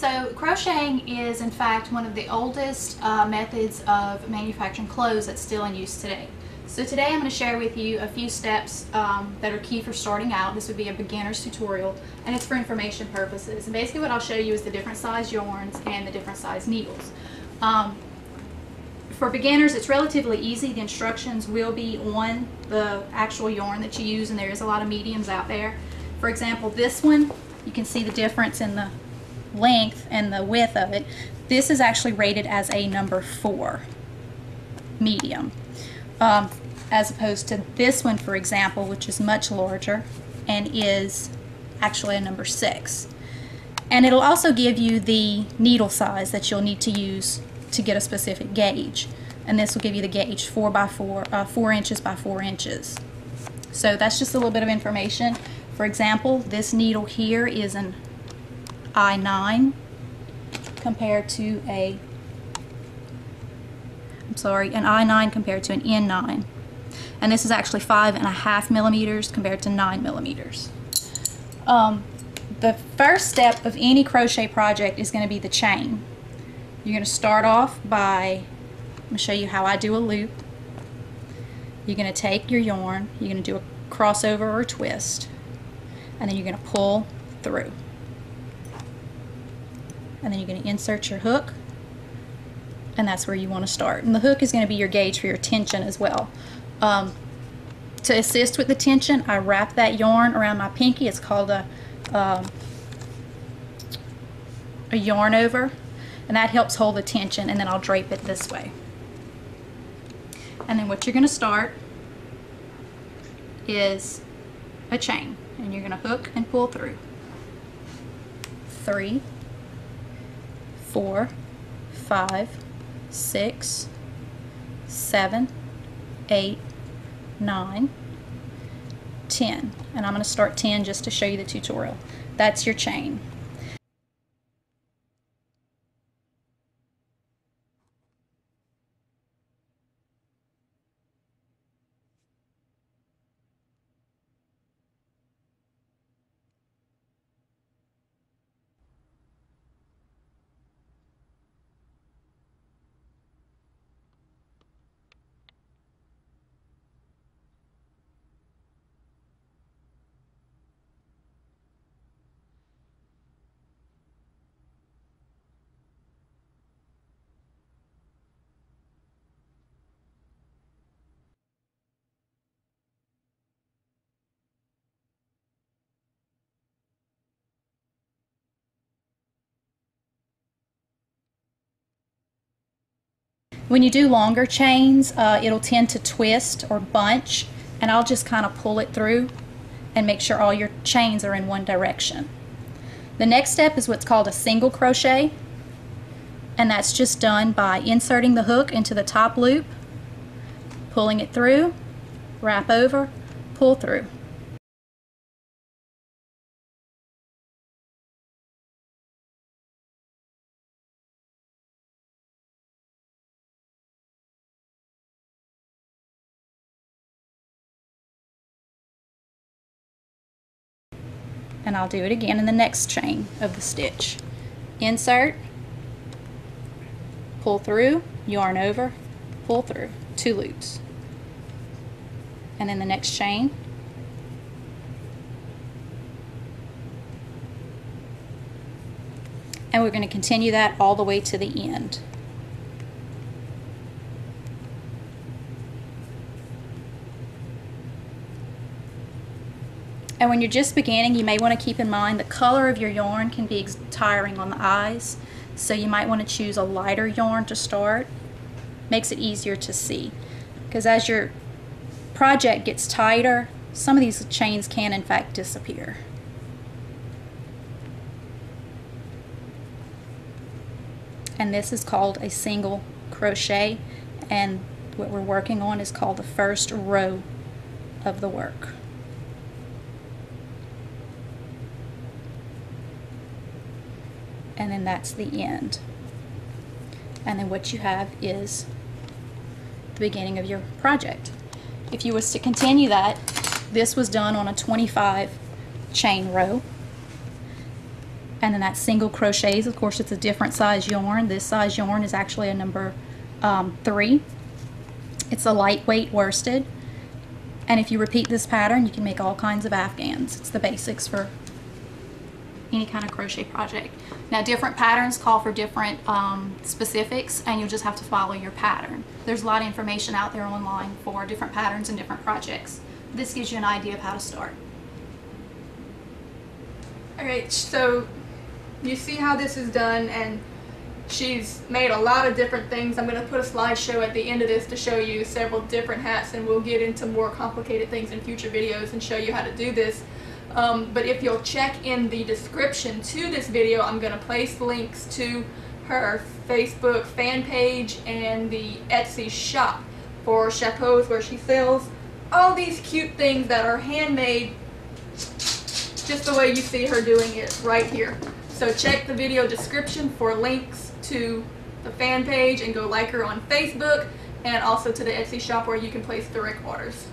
So crocheting is in fact one of the oldest methods of manufacturing clothes that's still in use today. So today I'm going to share with you a few steps that are key for starting out. This would be a beginner's tutorial, and it's for information purposes. And basically what I'll show you is the different size yarns and the different size needles. For beginners, it's relatively easy. The instructions will be on the actual yarn that you use, and there is a lot of mediums out there. For example, this one, you can see the difference in the length and the width of it. This is actually rated as a number 4 medium, as opposed to this one, for example, which is much larger and is actually a number 6. And it'll also give you the needle size that you'll need to use to get a specific gauge, and this will give you the gauge 4 inches by 4 inches. So that's just a little bit of information. For example, this needle here is an I9 compared to an I9 compared to an N9, and this is actually 5.5 millimeters compared to 9 millimeters. The first step of any crochet project is going to be the chain. You're going to start off by, I'm going to show you how I do a loop. You're going to take your yarn, you're going to do a crossover or a twist, and then you're going to pull through. And then you're going to insert your hook, and that's where you want to start. And the hook is going to be your gauge for your tension as well. To assist with the tension, I wrap that yarn around my pinky. It's called a yarn over, and that helps hold the tension, and then I'll drape it this way. And then what you're going to start is a chain, and you're going to hook and pull through. 3, 4, 5, 6, 7, 8, 9, 10. And I'm going to start 10 just to show you the tutorial. That's your chain. When you do longer chains, it'll tend to twist or bunch, and I'll just kind of pull it through and make sure all your chains are in one direction. The next step is what's called a single crochet, and that's just done by inserting the hook into the top loop, pulling it through, wrap over, pull through. And I'll do it again in the next chain of the stitch. Insert, pull through, yarn over, pull through, 2 loops. And then the next chain, and we're going to continue that all the way to the end. And when you're just beginning, you may want to keep in mind the color of your yarn can be tiring on the eyes, so you might want to choose a lighter yarn to start. Makes it easier to see, because as your project gets tighter, some of these chains can in fact disappear. And this is called a single crochet, and what we're working on is called the first row of the work. And then that's the end. And then what you have is the beginning of your project. If you was to continue that, this was done on a 25 chain row. And then that's single crochets. Of course, it's a different size yarn. This size yarn is actually a number 3. It's a lightweight worsted. And if you repeat this pattern, you can make all kinds of afghans. It's the basics for any kind of crochet project. Now, different patterns call for different specifics, and you'll just have to follow your pattern. There's a lot of information out there online for different patterns and different projects. This gives you an idea of how to start. Alright, so you see how this is done, and she's made a lot of different things. I'm going to put a slideshow at the end of this to show you several different hats, and we'll get into more complicated things in future videos and show you how to do this. But if you'll check in the description to this video, I'm going to place links to her Facebook fan page and the Etsy shop for chapeaux, where she sells all these cute things that are handmade just the way you see her doing it right here. So check the video description for links to the fan page, and go like her on Facebook, and also to the Etsy shop where you can place direct orders.